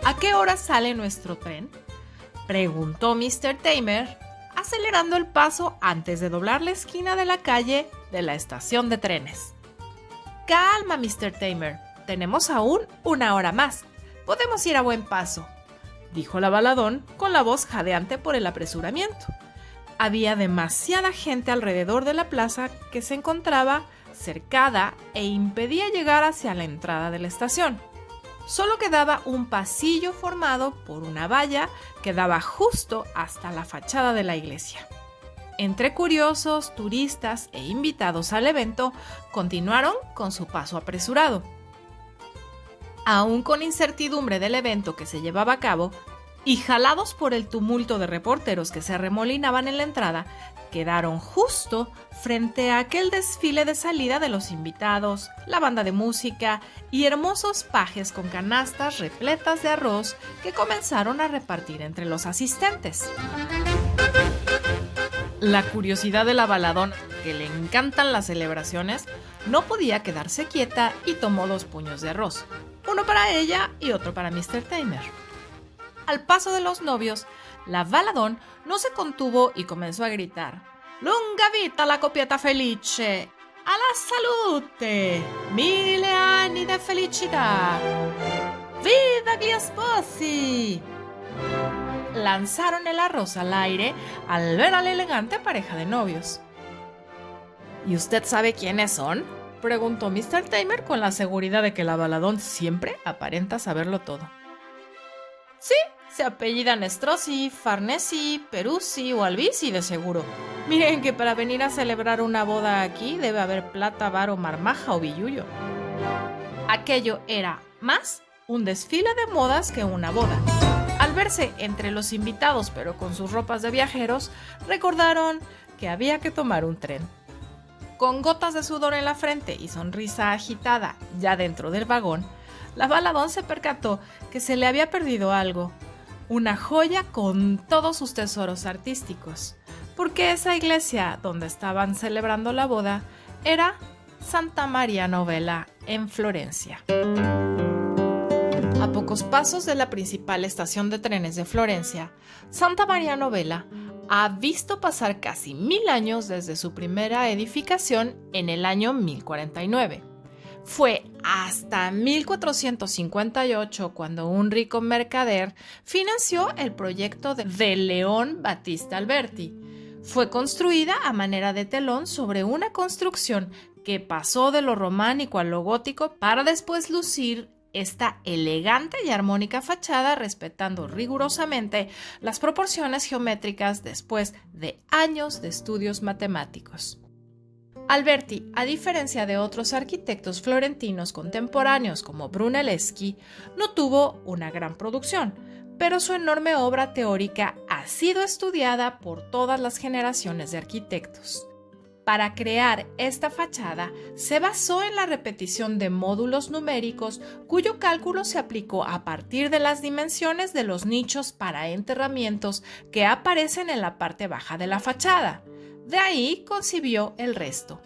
¿A qué hora sale nuestro tren?, preguntó Mr. Tamer, acelerando el paso antes de doblar la esquina de la calle de la estación de trenes. Calma, Mr. Tamer, tenemos aún 1 hora más. Podemos ir a buen paso, dijo la baladón con la voz jadeante por el apresuramiento. Había demasiada gente alrededor de la plaza que se encontraba cercada e impedía llegar hacia la entrada de la estación. Solo quedaba un pasillo formado por una valla que daba justo hasta la fachada de la iglesia. Entre curiosos, turistas e invitados al evento, continuaron con su paso apresurado. Aún con incertidumbre del evento que se llevaba a cabo, y jalados por el tumulto de reporteros que se arremolinaban en la entrada, quedaron justo frente a aquel desfile de salida de los invitados, la banda de música y hermosos pajes con canastas repletas de arroz que comenzaron a repartir entre los asistentes. La curiosidad de la baladona, que le encantan las celebraciones, no podía quedarse quieta y tomó 2 puños de arroz, uno para ella y otro para Mr. Tamer. Al paso de los novios, la baladón no se contuvo y comenzó a gritar: «Lunga vita la coppietta felice! Alla salute! 1000 anni de felicità! ¡Viva gli sposi!». Lanzaron el arroz al aire al ver a la elegante pareja de novios. ¿Y usted sabe quiénes son?, preguntó Mr. Tamer con la seguridad de que la baladón siempre aparenta saberlo todo. Sí, se apellidan Strozzi, Farnesi, Peruzzi o Albizzi de seguro. Miren que para venir a celebrar una boda aquí debe haber plata, varo, marmaja o billullo. Aquello era más un desfile de modas que una boda. Al verse entre los invitados pero con sus ropas de viajeros, recordaron que había que tomar un tren. Con gotas de sudor en la frente y sonrisa agitada ya dentro del vagón, la baladón se percató que se le había perdido algo, una joya con todos sus tesoros artísticos, porque esa iglesia donde estaban celebrando la boda era Santa Maria Novella en Florencia. A pocos pasos de la principal estación de trenes de Florencia, Santa Maria Novella ha visto pasar casi 1000 años desde su primera edificación en el año 1049. Fue hasta 1458 cuando un rico mercader financió el proyecto de León Battista Alberti. Fue construida a manera de telón sobre una construcción que pasó de lo románico a lo gótico para después lucir esta elegante y armónica fachada respetando rigurosamente las proporciones geométricas después de años de estudios matemáticos. Alberti, a diferencia de otros arquitectos florentinos contemporáneos como Brunelleschi, no tuvo una gran producción, pero su enorme obra teórica ha sido estudiada por todas las generaciones de arquitectos. Para crear esta fachada, se basó en la repetición de módulos numéricos cuyo cálculo se aplicó a partir de las dimensiones de los nichos para enterramientos que aparecen en la parte baja de la fachada. De ahí concibió el resto.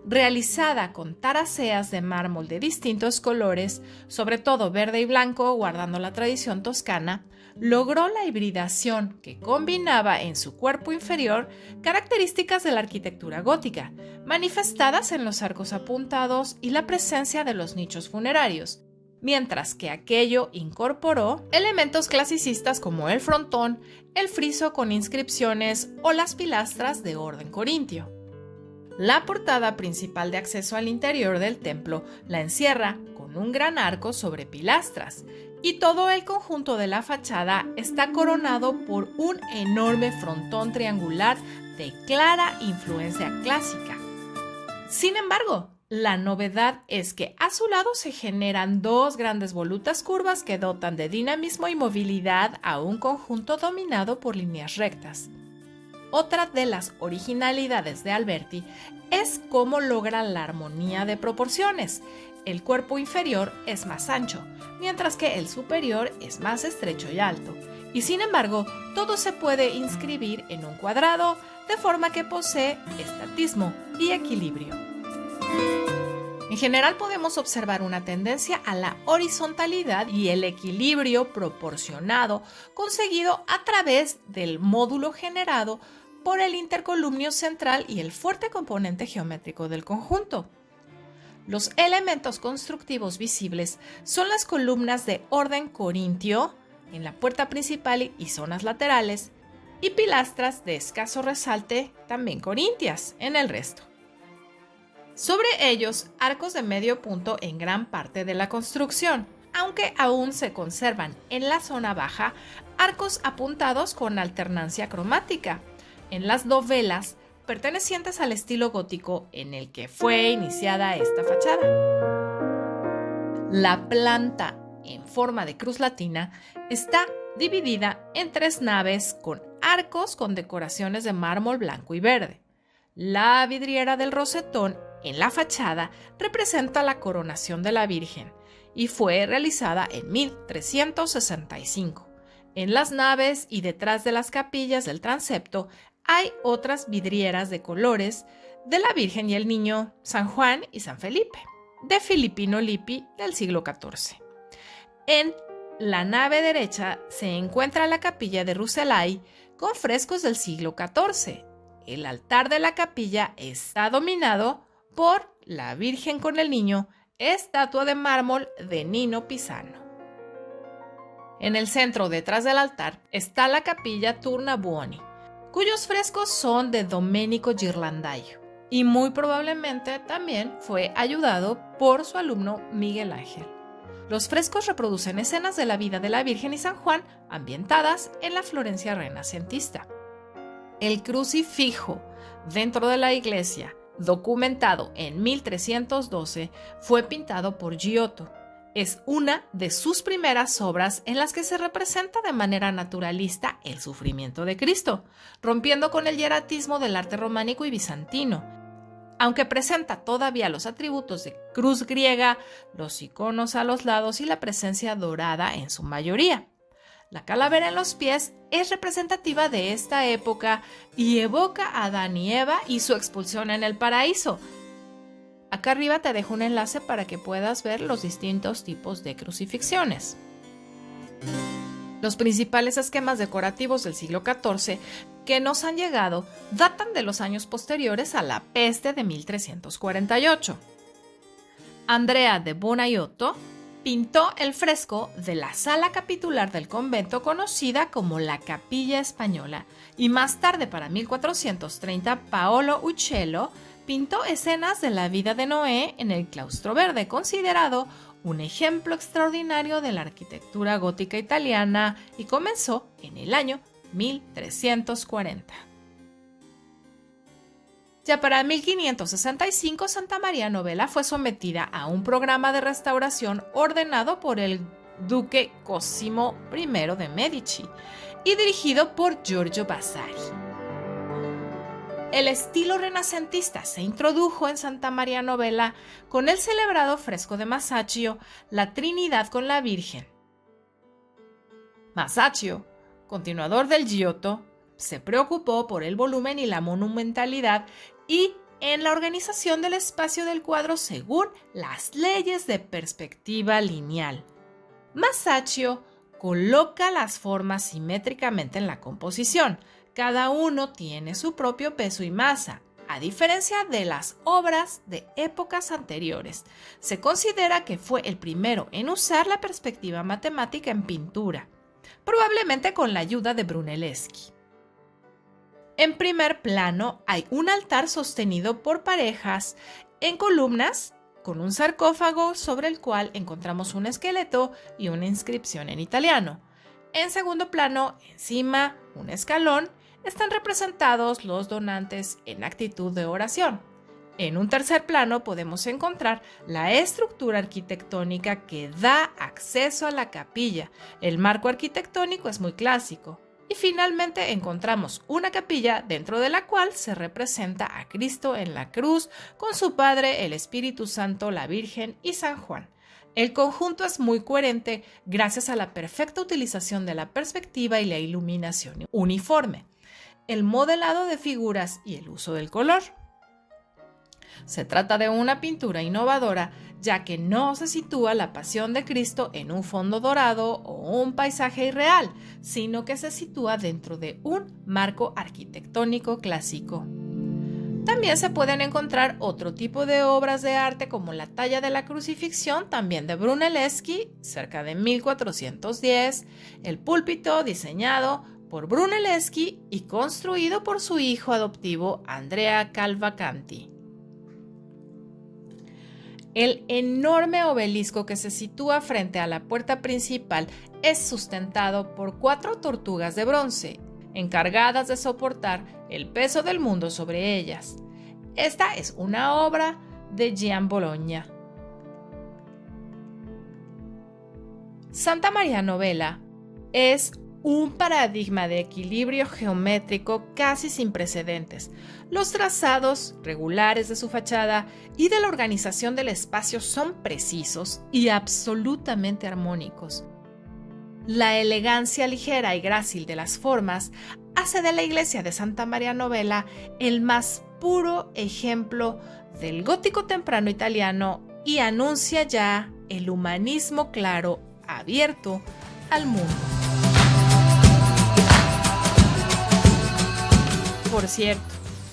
Realizada con taraceas de mármol de distintos colores, sobre todo verde y blanco, guardando la tradición toscana, logró la hibridación que combinaba en su cuerpo inferior características de la arquitectura gótica, manifestadas en los arcos apuntados y la presencia de los nichos funerarios, mientras que aquello incorporó elementos clasicistas como el frontón, el friso con inscripciones o las pilastras de orden corintio. La portada principal de acceso al interior del templo la encierra con un gran arco sobre pilastras, y todo el conjunto de la fachada está coronado por un enorme frontón triangular de clara influencia clásica. Sin embargo, la novedad es que a su lado se generan 2 grandes volutas curvas que dotan de dinamismo y movilidad a un conjunto dominado por líneas rectas. Otra de las originalidades de Alberti es cómo logra la armonía de proporciones. El cuerpo inferior es más ancho, mientras que el superior es más estrecho y alto. Y sin embargo, todo se puede inscribir en un cuadrado, de forma que posee estatismo y equilibrio. En general podemos observar una tendencia a la horizontalidad y el equilibrio proporcionado conseguido a través del módulo generado por el intercolumnio central y el fuerte componente geométrico del conjunto. Los elementos constructivos visibles son las columnas de orden corintio en la puerta principal y zonas laterales y pilastras de escaso resalte, también corintias, en el resto. Sobre ellos, arcos de medio punto en gran parte de la construcción, aunque aún se conservan en la zona baja arcos apuntados con alternancia cromática. En las dovelas pertenecientes al estilo gótico en el que fue iniciada esta fachada. La planta, en forma de cruz latina, está dividida en 3 naves con arcos con decoraciones de mármol blanco y verde. La vidriera del rosetón en la fachada representa la coronación de la Virgen y fue realizada en 1365. En las naves y detrás de las capillas del transepto hay otras vidrieras de colores de la Virgen y el Niño, San Juan y San Felipe, de Filippino Lippi del siglo XIV. En la nave derecha se encuentra la capilla de Rucellai con frescos del siglo XIV. El altar de la capilla está dominado por la Virgen con el Niño, estatua de mármol de Nino Pisano. En el centro, detrás del altar, está la capilla Tornabuoni, cuyos frescos son de Domenico Ghirlandaio y muy probablemente también fue ayudado por su alumno Miguel Ángel. Los frescos reproducen escenas de la vida de la Virgen y San Juan ambientadas en la Florencia renacentista. El crucifijo dentro de la iglesia, documentado en 1312, fue pintado por Giotto. Es una de sus primeras obras en las que se representa de manera naturalista el sufrimiento de Cristo, rompiendo con el hieratismo del arte románico y bizantino. Aunque presenta todavía los atributos de cruz griega, los iconos a los lados y la presencia dorada en su mayoría. La calavera en los pies es representativa de esta época y evoca a Adán y Eva y su expulsión en el paraíso. Acá arriba te dejo un enlace para que puedas ver los distintos tipos de crucifixiones. Los principales esquemas decorativos del siglo XIV que nos han llegado datan de los años posteriores a la peste de 1348. Andrea de Bonaiotto pintó el fresco de la sala capitular del convento conocida como la Capilla Española y más tarde, para 1430, Paolo Uccello pintó escenas de la vida de Noé en el claustro verde, considerado un ejemplo extraordinario de la arquitectura gótica italiana, y comenzó en el año 1340. Ya para 1565, Santa María Novella fue sometida a un programa de restauración ordenado por el duque Cosimo I de Medici y dirigido por Giorgio Vasari. El estilo renacentista se introdujo en Santa María Novella con el celebrado fresco de Masaccio, La Trinidad con la Virgen. Masaccio, continuador del Giotto, se preocupó por el volumen y la monumentalidad y en la organización del espacio del cuadro según las leyes de perspectiva lineal. Masaccio coloca las formas simétricamente en la composición. Cada uno tiene su propio peso y masa. A diferencia de las obras de épocas anteriores, se considera que fue el primero en usar la perspectiva matemática en pintura, probablemente con la ayuda de Brunelleschi. En primer plano hay un altar sostenido por parejas en columnas con un sarcófago sobre el cual encontramos un esqueleto y una inscripción en italiano. En segundo plano, encima, un escalón, están representados los donantes en actitud de oración. En un tercer plano podemos encontrar la estructura arquitectónica que da acceso a la capilla. El marco arquitectónico es muy clásico. Y finalmente encontramos una capilla dentro de la cual se representa a Cristo en la cruz con su Padre, el Espíritu Santo, la Virgen y San Juan. El conjunto es muy coherente gracias a la perfecta utilización de la perspectiva y la iluminación uniforme, el modelado de figuras y el uso del color. Se trata de una pintura innovadora, ya que no se sitúa la Pasión de Cristo en un fondo dorado o un paisaje irreal, sino que se sitúa dentro de un marco arquitectónico clásico. También se pueden encontrar otro tipo de obras de arte como la talla de la crucifixión, también de Brunelleschi, cerca de 1410, el púlpito diseñado por Brunelleschi y construido por su hijo adoptivo Andrea Cavalcanti. El enorme obelisco que se sitúa frente a la puerta principal es sustentado por 4 tortugas de bronce, encargadas de soportar el peso del mundo sobre ellas. Esta es una obra de Gian Bologna. Santa Maria Novella es un paradigma de equilibrio geométrico casi sin precedentes. Los trazados regulares de su fachada y de la organización del espacio son precisos y absolutamente armónicos. La elegancia ligera y grácil de las formas hace de la iglesia de Santa Maria Novella el más puro ejemplo del gótico temprano italiano y anuncia ya el humanismo claro, abierto al mundo. Por cierto,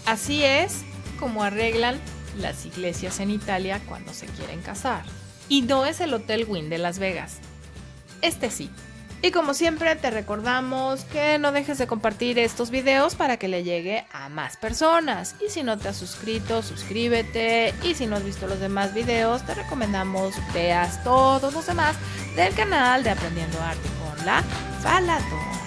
así es como arreglan las iglesias en Italia cuando se quieren casar. Y no es el Hotel Wynn de Las Vegas. Este sí. Y como siempre te recordamos que no dejes de compartir estos videos para que le llegue a más personas. Y si no te has suscrito, suscríbete. Y si no has visto los demás videos, te recomendamos veas todos los demás del canal de Aprendiendo Arte con la Falador.